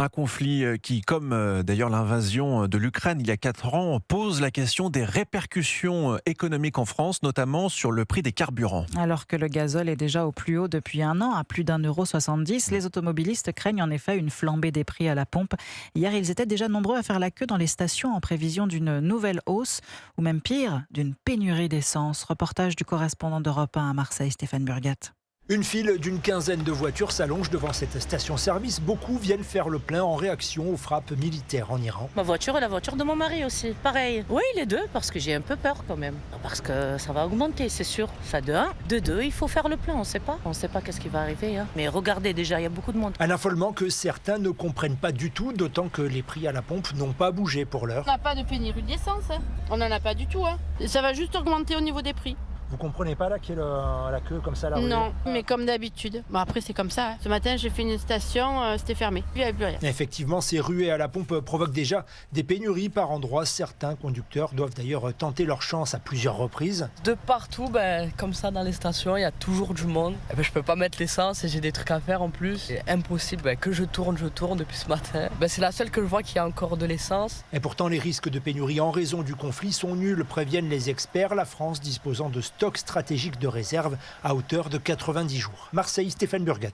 Un conflit qui, comme d'ailleurs l'invasion de l'Ukraine il y a 4 ans, pose la question des répercussions économiques en France, notamment sur le prix des carburants. Alors que le gazole est déjà au plus haut depuis un an, à plus d'1,70 €, les automobilistes craignent en effet une flambée des prix à la pompe. Hier, ils étaient déjà nombreux à faire la queue dans les stations en prévision d'une nouvelle hausse, ou même pire, d'une pénurie d'essence. Reportage du correspondant d'Europe 1 à Marseille, Stéphane Burgat. Une file d'une quinzaine de voitures s'allonge devant cette station-service. Beaucoup viennent faire le plein en réaction aux frappes militaires en Iran. Ma voiture et la voiture de mon mari aussi, pareil. Oui, les deux, parce que j'ai un peu peur quand même. Parce que ça va augmenter, c'est sûr. Ça de 1. De 2, il faut faire le plein, on ne sait pas qu'est-ce qui va arriver. Hein. Mais regardez déjà, il y a beaucoup de monde. Un affolement que certains ne comprennent pas du tout, d'autant que les prix à la pompe n'ont pas bougé pour l'heure. On n'a pas de pénurie d'essence, hein. On n'en a pas du tout. Hein. Ça va juste augmenter au niveau des prix. Vous comprenez pas là qu'il y a la queue comme ça là? Non, mais comme d'habitude. Bon, après, c'est comme ça. Hein. Ce matin, j'ai fait une station, c'était fermé. Puis il n'y avait plus rien. Effectivement, ces ruées à la pompe provoquent déjà des pénuries par endroits. Certains conducteurs doivent d'ailleurs tenter leur chance à plusieurs reprises. De partout, comme ça dans les stations, il y a toujours du monde. Je peux pas mettre l'essence et j'ai des trucs à faire en plus. C'est impossible que je tourne depuis ce matin. C'est la seule que je vois qui a encore de l'essence. Et pourtant, les risques de pénurie en raison du conflit sont nuls, préviennent les experts. La France disposant de stock stratégique de réserve à hauteur de 90 jours. Marseille, Stéphane Burgat.